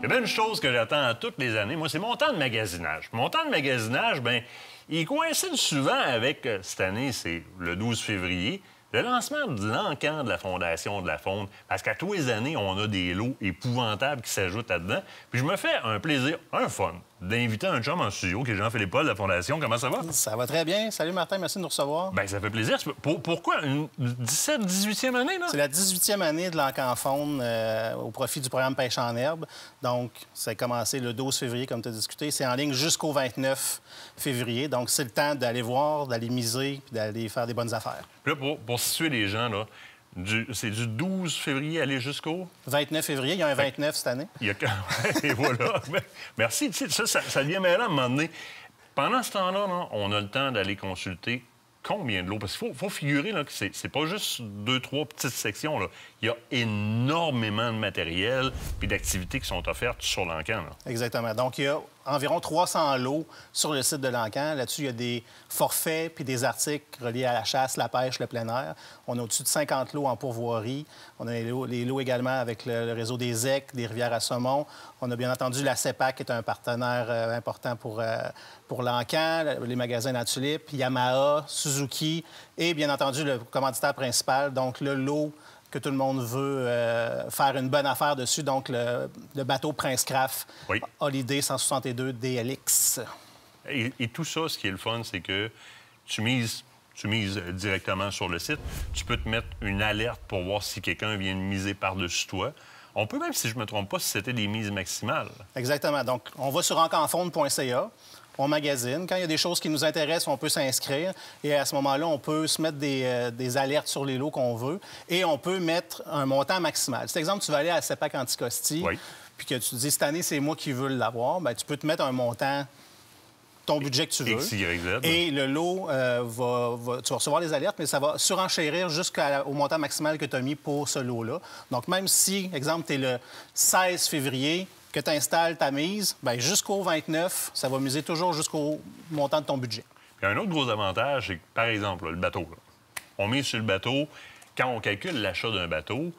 Il y a bien une chose que j'attends toutes les années, moi, c'est mon temps de magasinage. Mon temps de magasinage, bien, il coïncide souvent avec, cette année, c'est le 12 février, le lancement de l'encan de la Fondation de la Faune. Parce qu'à tous les années, on a des lots épouvantables qui s'ajoutent là-dedans. Puis je me fais un plaisir, un fun, d'inviter un chum en studio qui est Jean-Philippe Paul de la Fondation. Comment ça va? Ça va très bien. Salut Martin, merci de nous recevoir. Bien, ça fait plaisir. Pourquoi? Une 18e année, là? C'est la 18e année de l'encan faune au profit du programme Pêche en herbe. Donc, ça a commencé le 12 février, comme tu as discuté. C'est en ligne jusqu'au 29 février. Donc, c'est le temps d'aller voir, d'aller miser puis d'aller faire des bonnes affaires. Puis là, pour situer les gens, là, c'est du 12 février aller jusqu'au... 29 février. Il y a un 29 cette année. Il y a... Et voilà. Merci. Tu sais, ça devient mêlant à un moment donné. Pendant ce temps-là, là, on a le temps d'aller consulter combien de lots. Parce qu'il faut figurer là, que c'est pas juste 2-3 petites sections. Là. Il y a énormément de matériel et d'activités qui sont offertes sur l'encan. Là. Exactement. Donc, il y a environ 300 lots sur le site de l'encan. Là-dessus, il y a des forfaits puis des articles reliés à la chasse, la pêche, le plein air. On a au-dessus de 50 lots en pourvoirie. On a les lots également avec le réseau des ZEC, des rivières à saumon. On a bien entendu la CEPAC, qui est un partenaire important pour l'encan, les magasins La Tulipe, Yamaha, Suzuki et bien entendu le commanditaire principal, donc le lot que tout le monde veut faire une bonne affaire dessus, donc le bateau Prince Craft Holiday 162 DLX. Et tout ça, ce qui est le fun, c'est que tu mises directement sur le site. Tu peux te mettre une alerte pour voir si quelqu'un vient de miser par-dessus toi. On peut même, si je ne me trompe pas, si c'était des mises maximales. Exactement. Donc, on va sur encanfaune.ca. On magasine. Quand il y a des choses qui nous intéressent, on peut s'inscrire. Et à ce moment-là, on peut se mettre des alertes sur les lots qu'on veut. Et on peut mettre un montant maximal. Cet exemple, tu vas aller à la CEPAC Anticosti, puis que tu te dis, cette année, c'est moi qui veux l'avoir, bien, tu peux te mettre un montant, ton budget que tu veux. X, Y, Z. Et le lot, tu vas recevoir les alertes, mais ça va surenchérir jusqu'au montant maximal que tu as mis pour ce lot-là. Donc, même si, exemple, tu es le 16 février, que tu installes ta mise, bien, jusqu'au 29, ça va miser toujours jusqu'au montant de ton budget. Puis un autre gros avantage, c'est que, par exemple, là, le bateau. Là. On mise sur le bateau. Quand on calcule l'achat d'un bateau,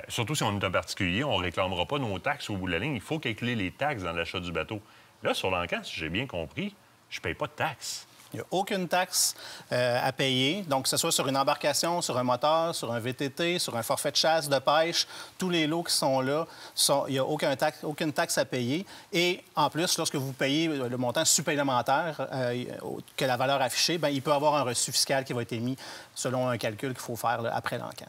surtout si on est un particulier, on ne réclamera pas nos taxes au bout de la ligne. Il faut calculer les taxes dans l'achat du bateau. Là, sur l'encan, si j'ai bien compris, je ne paye pas de taxes. Il n'y a aucune taxe à payer. Donc, que ce soit sur une embarcation, sur un moteur, sur un VTT, sur un forfait de chasse, de pêche, tous les lots qui sont là, il n'y a aucune taxe à payer. Et en plus, lorsque vous payez le montant supplémentaire que la valeur affichée, bien, il peut y avoir un reçu fiscal qui va être émis selon un calcul qu'il faut faire là, après l'encan.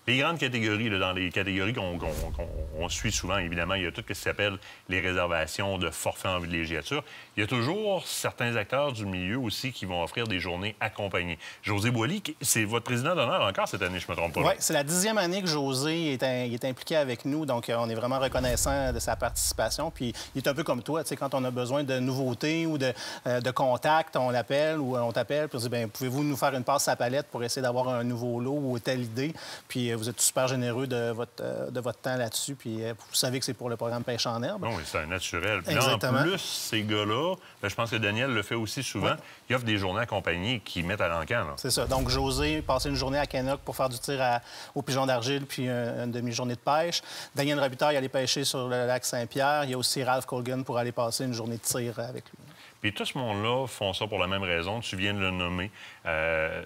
Les grandes catégories, là, dans les catégories qu'on suit souvent, évidemment, il y a tout ce qui s'appelle les réservations de forfaits en villégiature. Il y a toujours certains acteurs du milieu aussi qui vont offrir des journées accompagnées. José Boily, c'est votre président d'honneur encore cette année, je ne me trompe pas. Oui, c'est la 10e année que José est impliqué avec nous, donc on est vraiment reconnaissant de sa participation. Puis il est un peu comme toi, tu sais, quand on a besoin de nouveautés ou de contacts, on l'appelle ou on t'appelle, puis on dit, bien, pouvez-vous nous faire une passe à palette pour essayer d'avoir un nouveau lot ou telle idée? Puis vous êtes super généreux de votre temps là-dessus, puis vous savez que c'est pour le programme Pêche en herbe. Non, oui, c'est un naturel. Puis exactement. En plus, ces gars-là, bien, je pense que Daniel le fait aussi souvent, ils offrent des journées accompagnées qui mettent à l'encan. C'est ça. Donc, José, passer une journée à Canoc pour faire du tir au pigeon d'argile, puis une demi-journée de pêche. Daniel Robitaille aller pêcher sur le lac Saint-Pierre. Il y a aussi Ralph Colgan pour aller passer une journée de tir avec lui. Puis tout ce monde-là font ça pour la même raison. Tu viens de le nommer.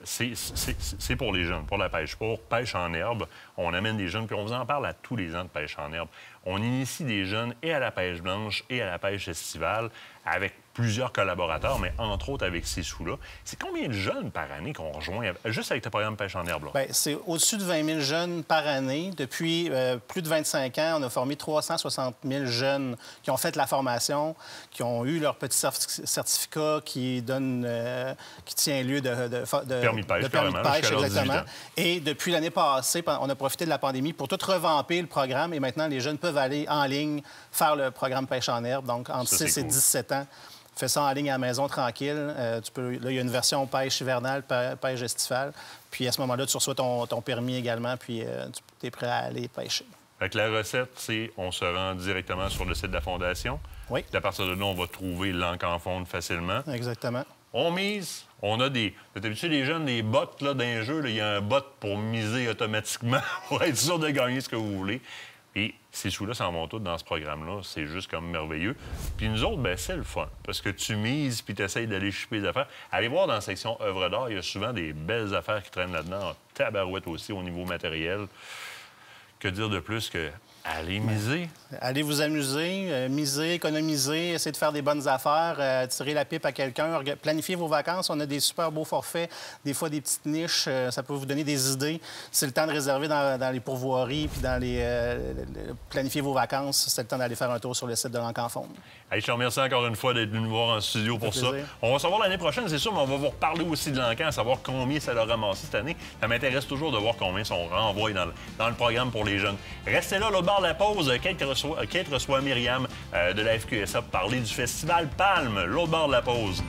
C'est pour les jeunes, pour la pêche. Pour pêche en herbe, on amène des jeunes, puis on vous en parle à tous les ans de pêche en herbe. On initie des jeunes et à la pêche blanche et à la pêche estivale avec plusieurs collaborateurs, mais entre autres avec ces sous-là. C'est combien de jeunes par année qu'on rejoint juste avec le programme Pêche en herbe? Bien, c'est au-dessus de 20 000 jeunes par année. Depuis plus de 25 ans, on a formé 360 000 jeunes qui ont fait la formation, qui ont eu leur petit certificat qui tient lieu de permis de pêche, exactement. Et depuis l'année passée, on a profité de la pandémie pour tout revamper le programme et maintenant, les jeunes peuvent aller en ligne faire le programme Pêche en herbe, donc entre 6 et 17 ans. Fais ça en ligne à la maison, tranquille. Là, il y a une version pêche hivernale, pêche estivale. Puis à ce moment-là, tu reçois ton permis également, puis tu es prêt à aller pêcher. Fait que la recette, c'est on se rend directement sur le site de la Fondation. Oui. Puis à partir de là, on va trouver l'encan faune facilement. Exactement. On mise. On a des... Vous avez vu, les jeunes, des bots là, dans les jeux, il y a un bot pour miser automatiquement pour être sûr de gagner ce que vous voulez. Et ces sous-là s'en vont tous dans ce programme-là. C'est juste comme merveilleux. Puis nous autres, ben c'est le fun. Parce que tu mises puis tu essayes d'aller chipper les affaires. Allez voir dans la section œuvres d'art, il y a souvent des belles affaires qui traînent là-dedans. En tabarouette aussi au niveau matériel. Que dire de plus que allez miser? Allez vous amuser, miser, économiser, essayer de faire des bonnes affaires, tirer la pipe à quelqu'un, planifier vos vacances. On a des super beaux forfaits, des fois des petites niches. Ça peut vous donner des idées. C'est le temps de réserver dans les pourvoiries puis dans les planifier vos vacances. C'est le temps d'aller faire un tour sur le site de l'Ancanfond. Hey, je te remercie encore une fois d'être venu nous voir en studio pour ça. On va savoir l'année prochaine, c'est sûr, mais on va vous reparler aussi de l'Encan, savoir combien ça l'a ramassé cette année. Ça m'intéresse toujours de voir combien sont renvoyés dans le programme pour les jeunes. Restez là, l'autre bord de la pause. Kate reçoit Myriam de la FQSA pour parler du festival Palme, l'autre bord de la pause.